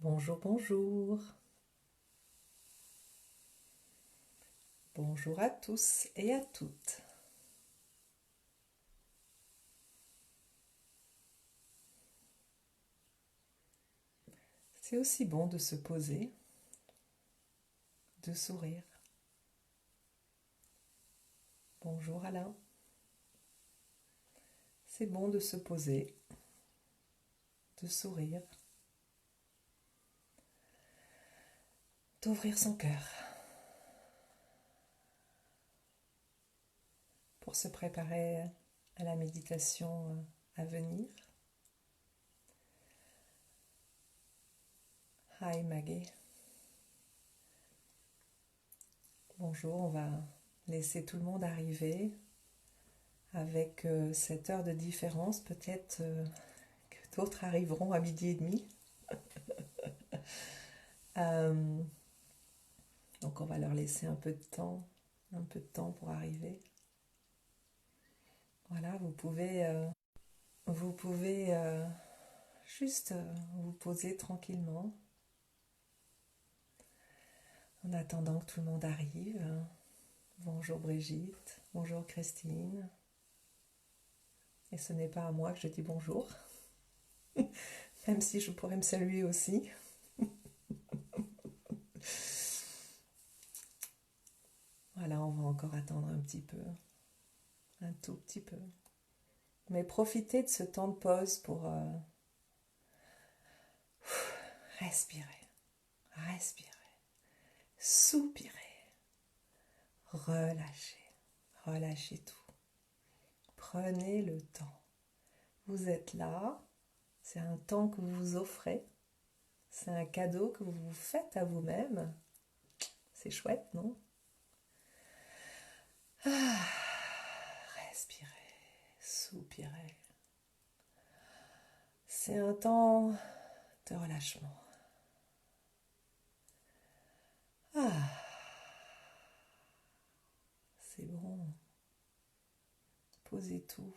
Bonjour, bonjour. Bonjour à tous et à toutes. C'est aussi bon de se poser, de sourire. Bonjour Alain. C'est bon de se poser, de sourire, d'ouvrir son cœur pour se préparer à la méditation à venir. Hi Maggie. Bonjour, on va laisser tout le monde arriver avec cette heure de différence. Peut-être que d'autres arriveront à 12h30. Donc on va leur laisser un peu de temps pour arriver. Voilà, vous pouvez juste vous poser tranquillement en attendant que tout le monde arrive. Bonjour Brigitte, bonjour Christine. Et ce n'est pas à moi que je dis bonjour, même si je pourrais me saluer aussi. Voilà, on va encore attendre un petit peu, un tout petit peu. Mais profitez de ce temps de pause pour respirer, respirer, soupirer, relâcher, relâcher tout. Prenez le temps. Vous êtes là, c'est un temps que vous vous offrez, c'est un cadeau que vous vous faites à vous-même. C'est chouette, non? Respirez, soupirez. C'est un temps de relâchement. C'est bon. Posez tout.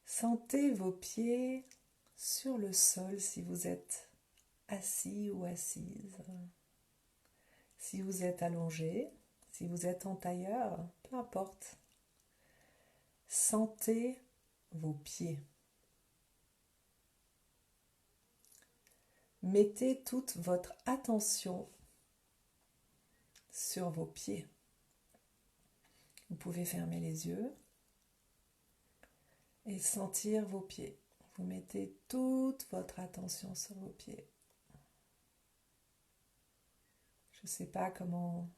Sentez vos pieds sur le sol si vous êtes assis ou assise. Si vous êtes allongé, si vous êtes en tailleur, peu importe. Sentez vos pieds. Mettez toute votre attention sur vos pieds. Vous pouvez fermer les yeux et sentir vos pieds. Vous mettez toute votre attention sur vos pieds. Je ne sais pas comment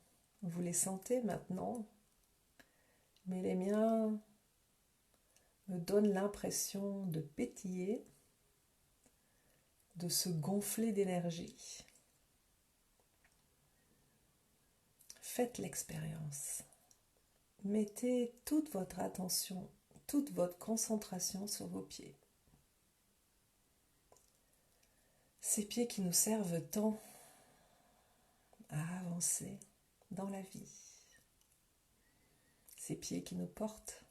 vous les sentez maintenant, mais les miens me donnent l'impression de pétiller, de se gonfler d'énergie. Faites l'expérience. Mettez toute votre attention, toute votre concentration sur vos pieds. Ces pieds qui nous servent tant à avancer dans la vie. Ces pieds qui nous portent.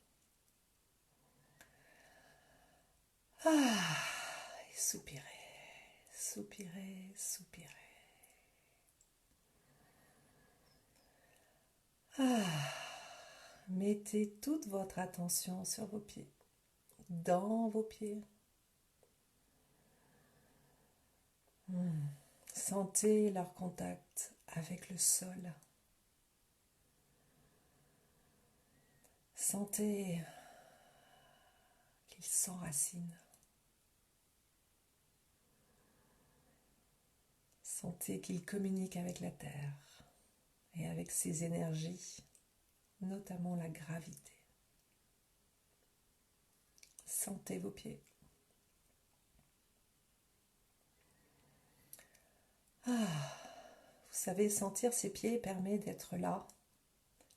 Et soupirez, soupirez, soupirez. Mettez toute votre attention sur vos pieds, dans vos pieds. Sentez leur contact avec le sol. Sentez qu'ils s'enracinent. Sentez qu'ils communiquent avec la terre et avec ses énergies, notamment la gravité. Sentez vos pieds. Vous savez, sentir ses pieds permet d'être là,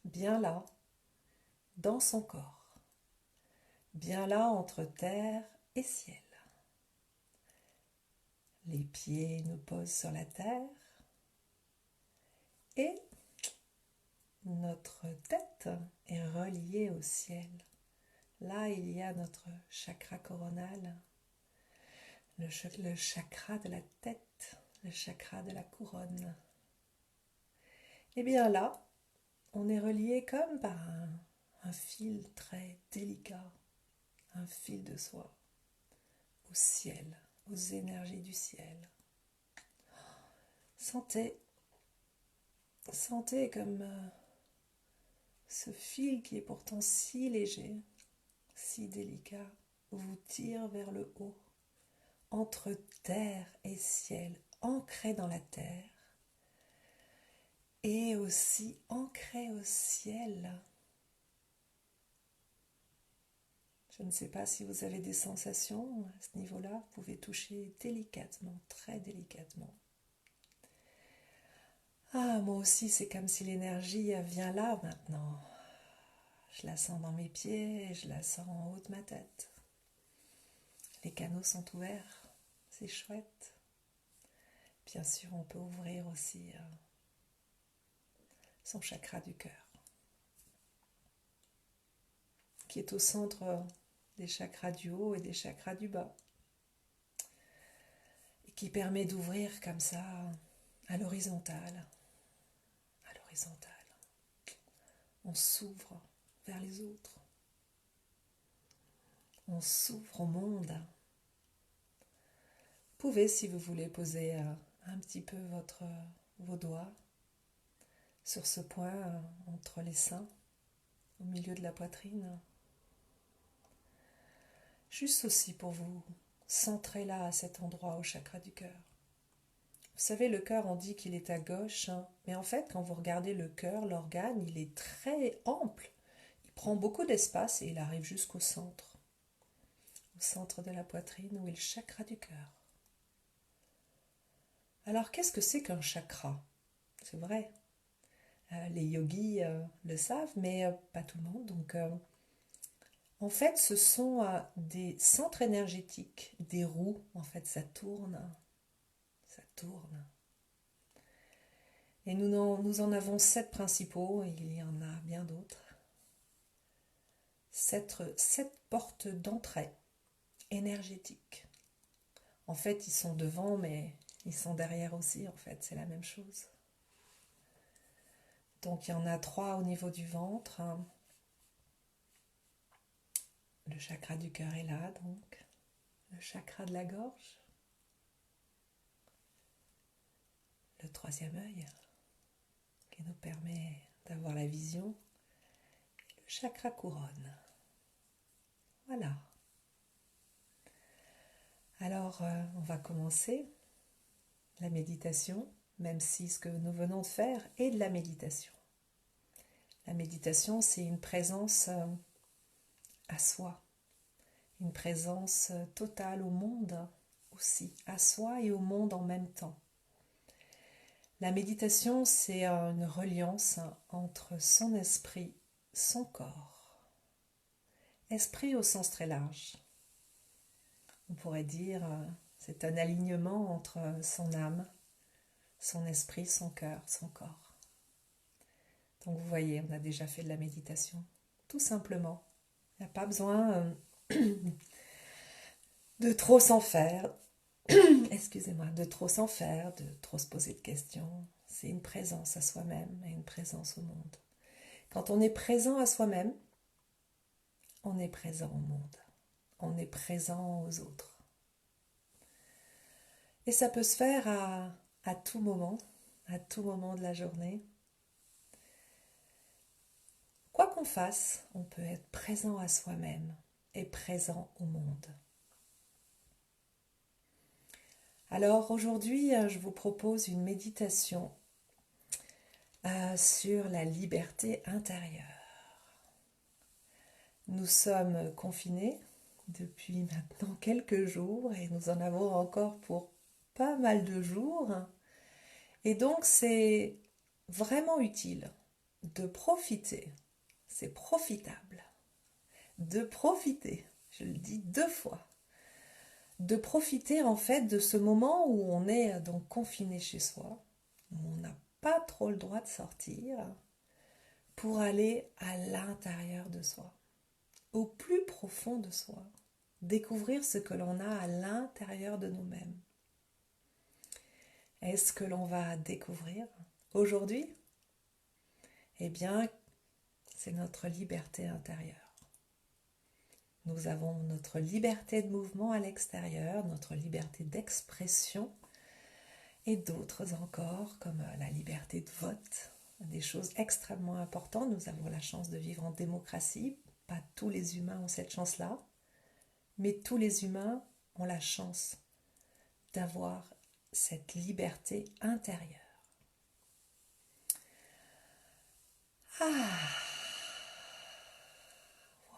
bien là, dans son corps, bien là entre terre et ciel. Les pieds nous posent sur la terre et notre tête est reliée au ciel. Là, il y a notre chakra coronal, le chakra de la tête, le chakra de la couronne. Et bien là, on est relié comme par un fil très délicat, un fil de soie, au ciel, aux énergies du ciel. Sentez comme ce fil qui est pourtant si léger, si délicat, vous tire vers le haut, entre terre et ciel, ancré dans la terre, et aussi ancré au ciel. Je ne sais pas si vous avez des sensations à ce niveau-là, vous pouvez toucher délicatement, très délicatement. Ah, moi aussi, c'est comme si l'énergie vient là maintenant. Je la sens dans mes pieds, je la sens en haut de ma tête. Les canaux sont ouverts, c'est chouette. Bien sûr, on peut ouvrir aussi son chakra du cœur, qui est au centre des chakras du haut et des chakras du bas, et qui permet d'ouvrir comme ça à l'horizontale. À l'horizontale. On s'ouvre vers les autres. On s'ouvre au monde. Vous pouvez, si vous voulez, poser un petit peu vos doigts sur ce point entre les seins, au milieu de la poitrine. Juste aussi pour vous centrer là, à cet endroit, au chakra du cœur. Vous savez, le cœur, on dit qu'il est à gauche, mais en fait, quand vous regardez le cœur, l'organe, il est très ample. Il prend beaucoup d'espace et il arrive jusqu'au centre. Au centre de la poitrine, où est le chakra du cœur. Alors, qu'est-ce que c'est qu'un chakra? C'est vrai, les yogis le savent, mais pas tout le monde. Donc, en fait, ce sont des centres énergétiques, des roues. En fait, ça tourne, ça tourne. Et nous en avons 7 principaux, et il y en a bien d'autres. 7 portes d'entrée énergétiques. En fait, ils sont devant, mais ils sont derrière aussi, en fait, c'est la même chose. Donc, il y en a 3 au niveau du ventre. Le chakra du cœur est là, donc. Le chakra de la gorge. Le 3e œil, qui nous permet d'avoir la vision. Le chakra couronne. Voilà. Alors, on va commencer la méditation, même si ce que nous venons de faire est de la méditation. La méditation, c'est une présence à soi, une présence totale au monde aussi, à soi et au monde en même temps. La méditation, c'est une reliance entre son esprit, son corps. Esprit au sens très large. On pourrait dire, c'est un alignement entre son âme, son esprit, son cœur, son corps. Donc vous voyez, on a déjà fait de la méditation, tout simplement. Il n'y a pas besoin de trop s'en faire, excusez-moi, de trop s'en faire, de trop se poser de questions. C'est une présence à soi-même et une présence au monde. Quand on est présent à soi-même, on est présent au monde. On est présent aux autres. Et ça peut se faire à tout moment de la journée. Quoi qu'on fasse, on peut être présent à soi-même et présent au monde. Alors aujourd'hui, je vous propose une méditation sur la liberté intérieure. Nous sommes confinés depuis maintenant quelques jours et nous en avons encore pour pas mal de jours. Et donc c'est vraiment utile de profiter, c'est profitable, de profiter, je le dis 2 fois, de profiter en fait de ce moment où on est donc confiné chez soi, où on n'a pas trop le droit de sortir, pour aller à l'intérieur de soi, au plus profond de soi, découvrir ce que l'on a à l'intérieur de nous-mêmes. Et ce que l'on va découvrir aujourd'hui, eh bien, c'est notre liberté intérieure. Nous avons notre liberté de mouvement à l'extérieur, notre liberté d'expression et d'autres encore, comme la liberté de vote, des choses extrêmement importantes. Nous avons la chance de vivre en démocratie. Pas tous les humains ont cette chance-là, mais tous les humains ont la chance d'avoir cette liberté intérieure.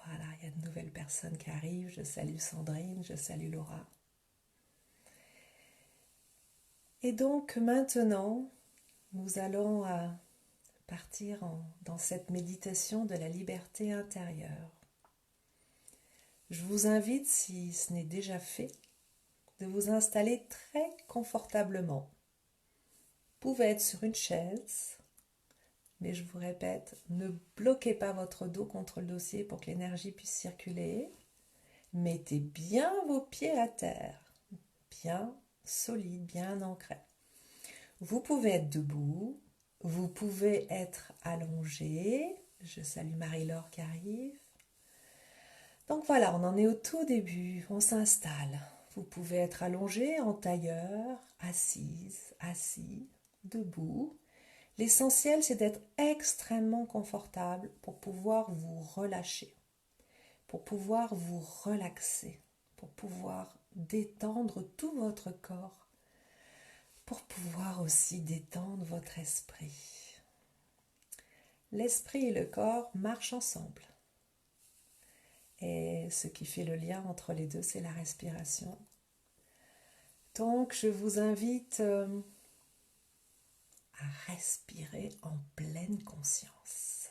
Voilà, il y a de nouvelles personnes qui arrivent. Je salue Sandrine, je salue Laura. Et donc maintenant, nous allons partir dans cette méditation de la liberté intérieure. Je vous invite, si ce n'est déjà fait, de vous installer très confortablement. Vous pouvez être sur une chaise, mais je vous répète, ne bloquez pas votre dos contre le dossier pour que l'énergie puisse circuler. Mettez bien vos pieds à terre, bien solides, bien ancrés. Vous pouvez être debout, vous pouvez être allongé. Je salue Marie-Laure qui arrive. Donc voilà, on en est au tout début, on s'installe. Vous pouvez être allongé, en tailleur, assise, assis, debout. L'essentiel, c'est d'être extrêmement confortable pour pouvoir vous relâcher, pour pouvoir vous relaxer, pour pouvoir détendre tout votre corps, pour pouvoir aussi détendre votre esprit. L'esprit et le corps marchent ensemble. Et ce qui fait le lien entre les deux, c'est la respiration. Donc, je vous invite à respirer en pleine conscience.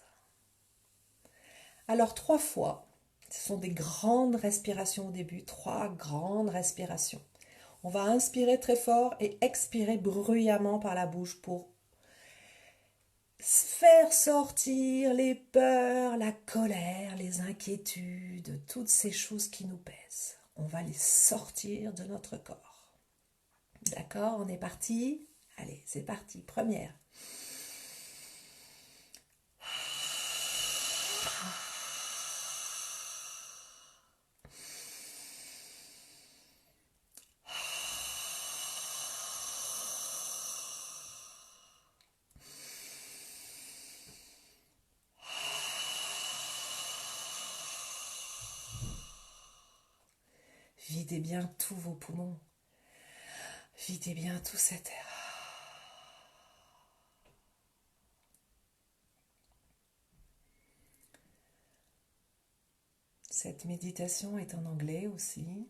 Alors, 3 fois, ce sont des grandes respirations au début, 3 grandes respirations. On va inspirer très fort et expirer bruyamment par la bouche pour faire sortir les peurs, la colère, les inquiétudes, toutes ces choses qui nous pèsent. On va les sortir de notre corps. D'accord, on est parti? Allez, c'est parti. Première. Videz bien tous vos poumons. Videz bien tout cet air. Cette méditation est en anglais aussi,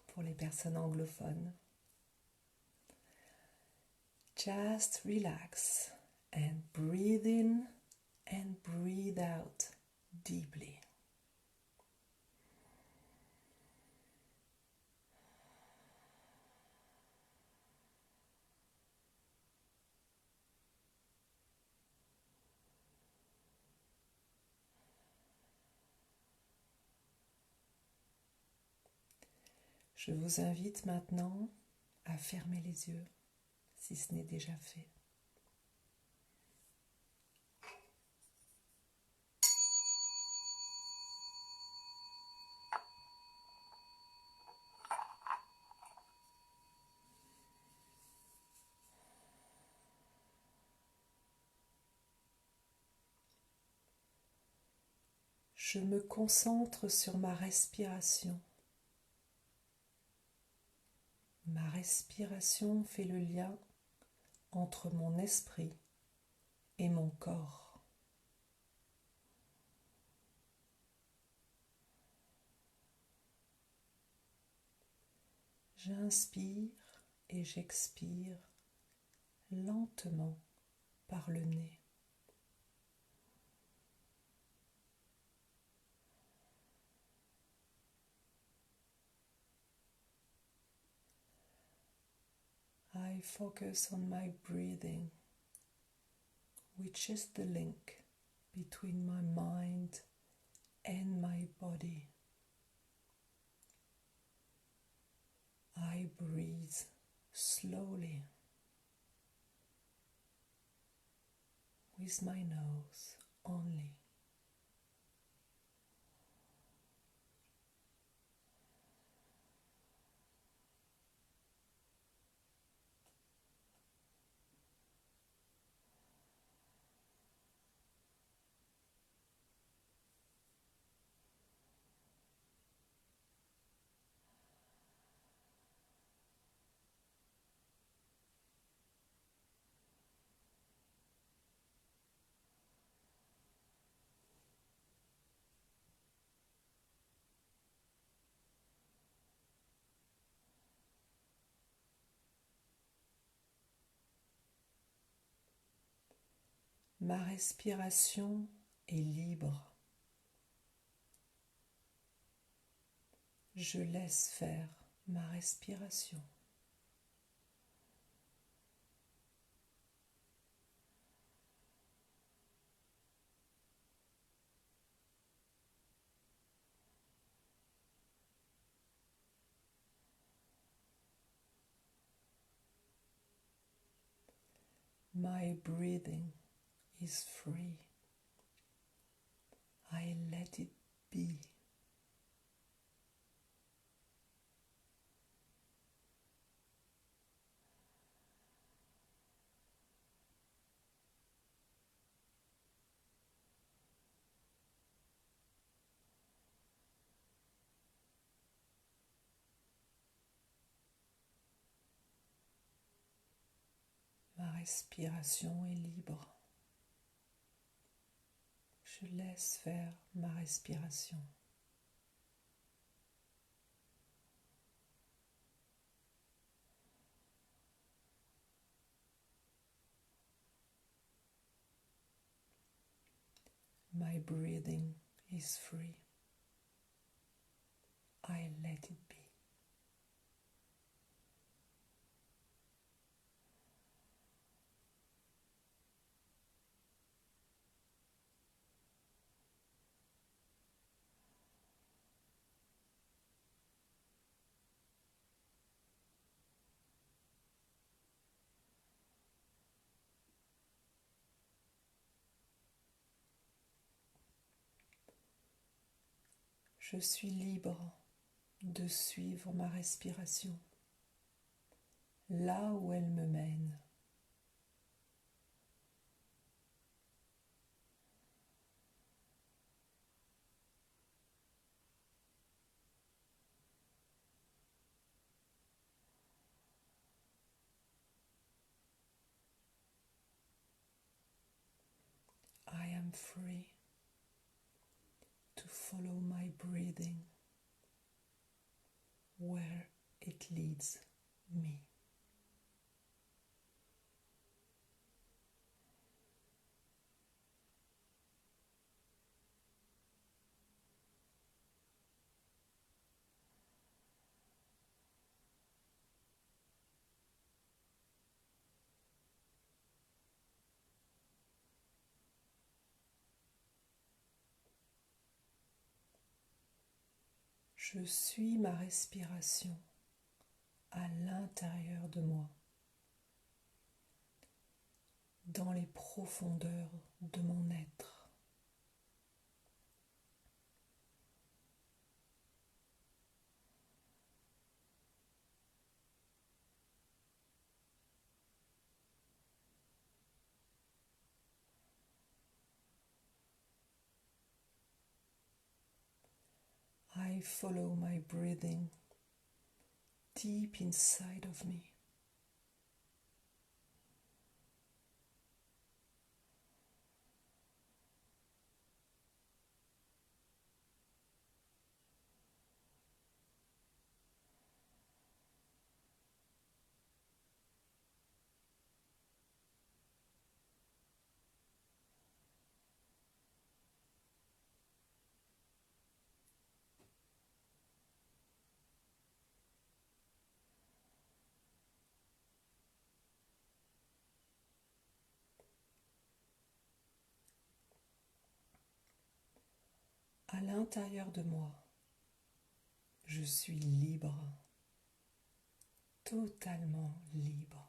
pour les personnes anglophones. Just relax and breathe in and breathe out deeply. Je vous invite maintenant à fermer les yeux, si ce n'est déjà fait. Je me concentre sur ma respiration. Ma respiration fait le lien entre mon esprit et mon corps. J'inspire et j'expire lentement par le nez. I focus on my breathing, which is the link between my mind and my body. slowly with my nose only. Ma respiration est libre. Je laisse faire ma respiration. My breathing is free. I let it be. Ma respiration est libre. Je laisse faire ma respiration. My breathing is free. I let it be. Je suis libre de suivre ma respiration là où elle me mène. I am free to follow my breathing where it leads me. Je suis ma respiration à l'intérieur de moi, dans les profondeurs de mon être. I follow my breathing deep inside of me. À l'intérieur de moi, je suis libre. totalement libre.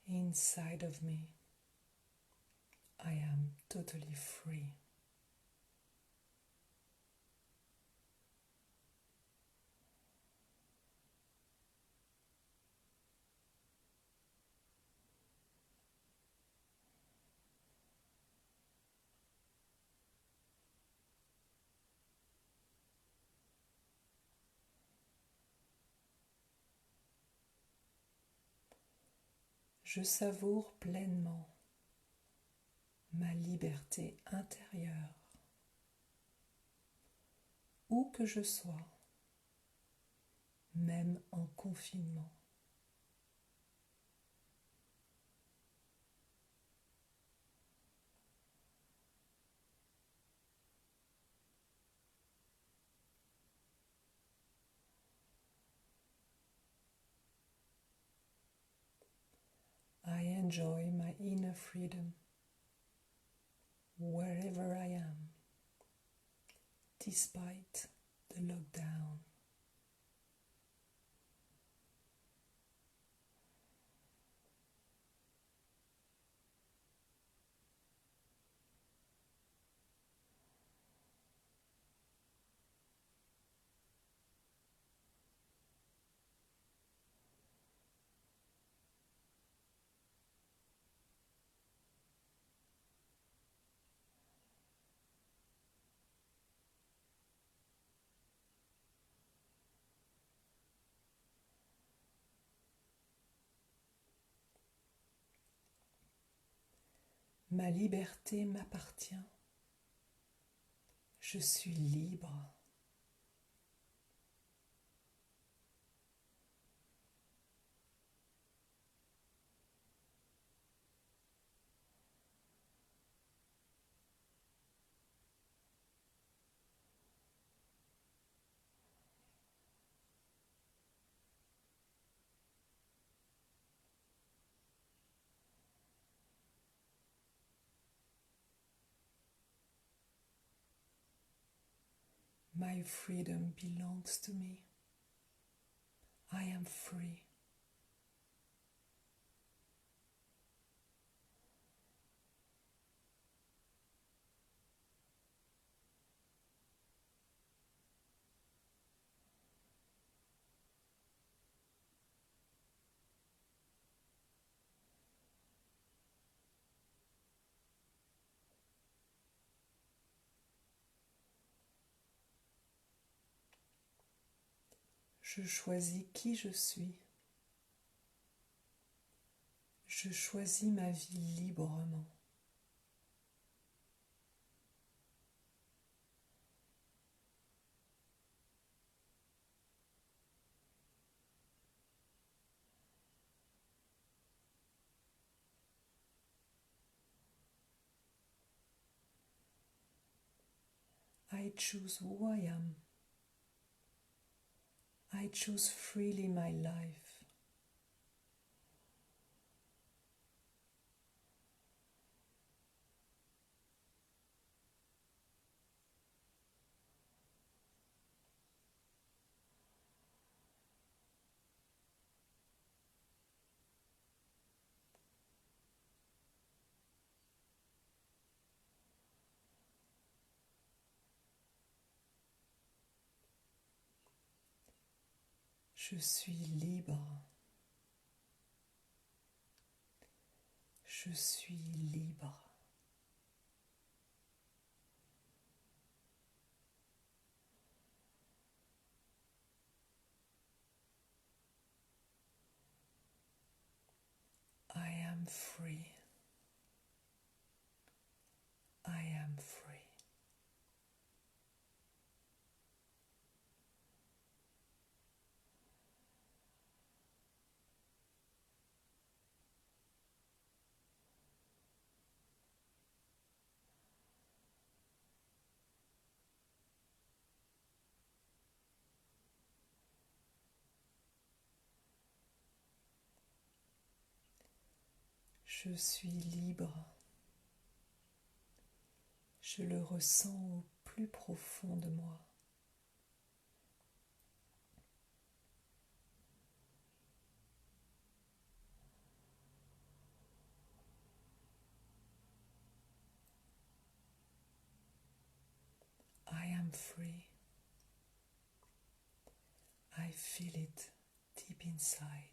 Inside of me, I am totally free. Je savoure pleinement ma liberté intérieure, où que je sois, même en confinement. I enjoy my inner freedom wherever I am, despite the lockdown. Ma liberté m'appartient. Je suis libre. My freedom belongs to me. I am free. Je choisis qui je suis. Je choisis ma vie librement. I choose who I am. I choose freely my life. Je suis libre. Je suis libre. I am free. I am free. Je suis libre. Je le ressens au plus profond de moi. I am free. I feel it deep inside.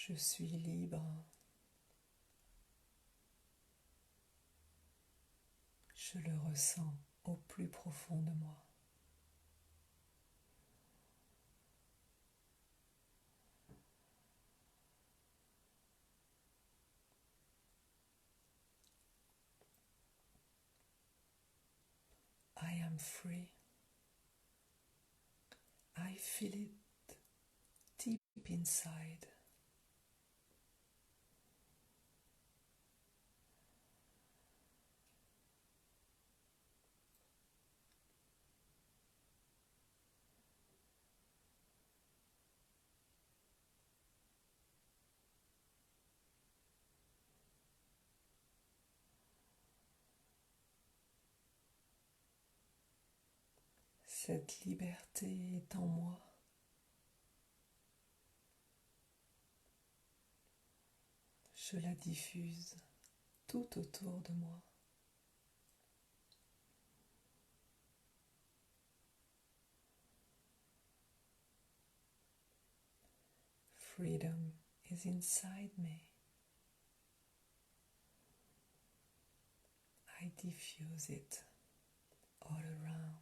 Je suis libre. Je le ressens au plus profond de moi. I am free. I feel it deep inside. Cette liberté est en moi. Je la diffuse tout autour de moi. Freedom is inside me. I diffuse it all around.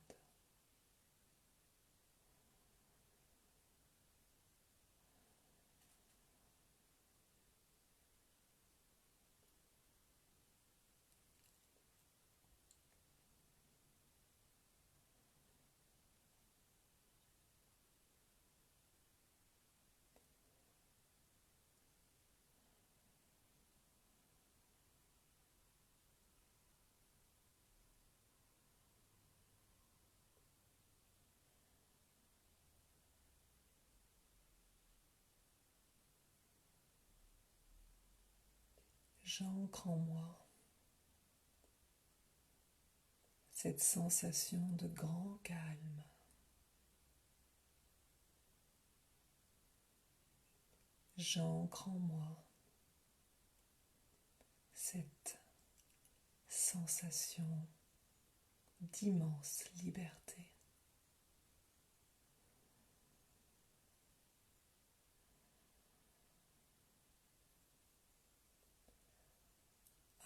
J'ancre en moi cette sensation de grand calme. J'ancre en moi cette sensation d'immense liberté.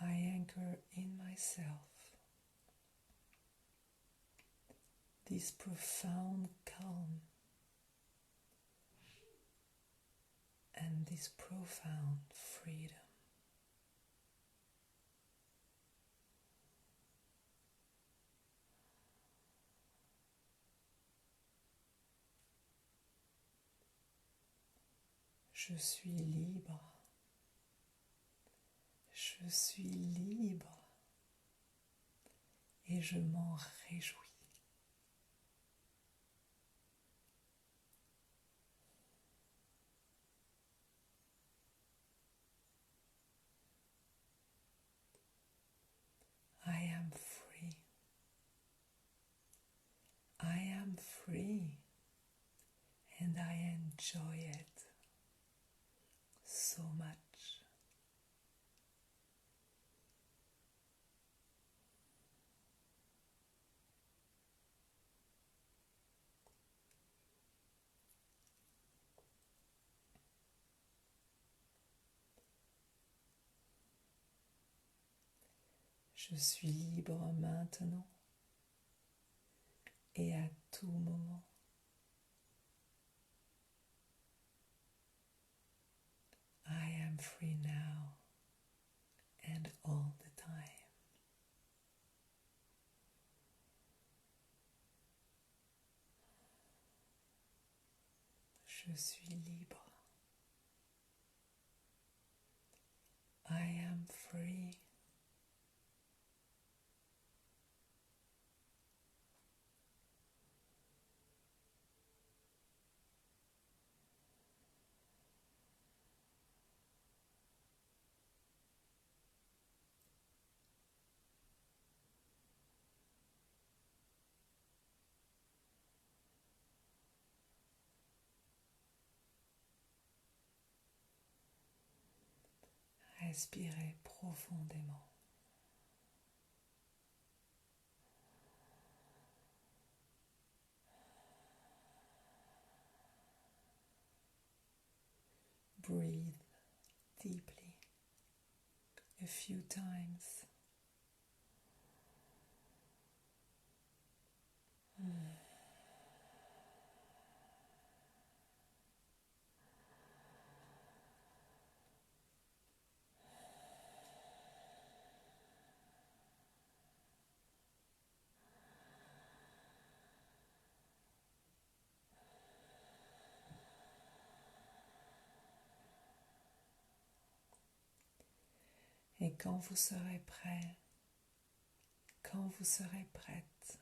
I anchor in myself this profound calm and this profound freedom. Je suis libre. Je suis libre et je m'en réjouis. I am free. I am free and I enjoy it so much. Je suis libre maintenant et à tout moment. I am free now and all the time. Je suis libre. I am free. Respirez profondément. Breathe deeply a few times. Et quand vous serez prêt, quand vous serez prête,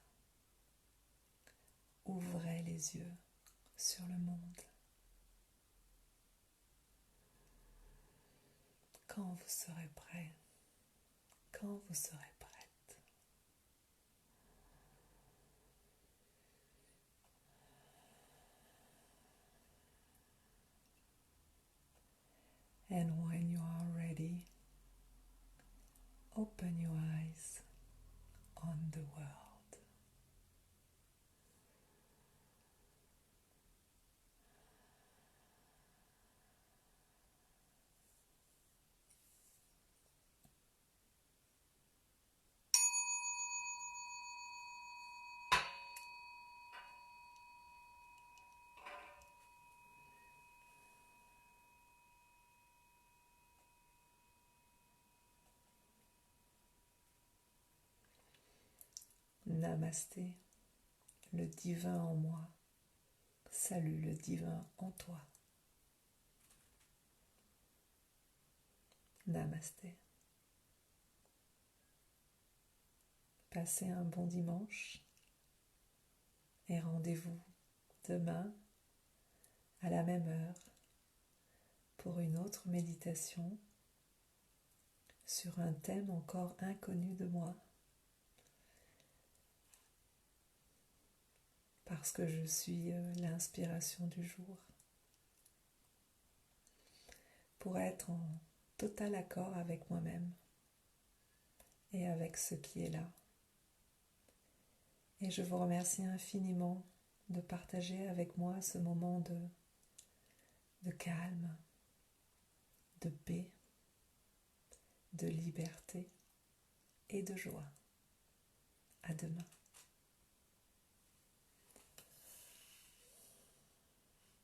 ouvrez les yeux sur le monde. Quand vous serez prêt, quand vous serez prête. And when you are ready, open your eyes on the world. Namasté, le divin en moi. Salut le divin en toi. Namasté. Passez un bon dimanche et rendez-vous demain à la même heure pour une autre méditation sur un thème encore inconnu de moi. Parce que je suis l'inspiration du jour. Pour être en total accord avec moi-même et avec ce qui est là. Et je vous remercie infiniment de partager avec moi ce moment de calme, de paix, de liberté et de joie. À demain.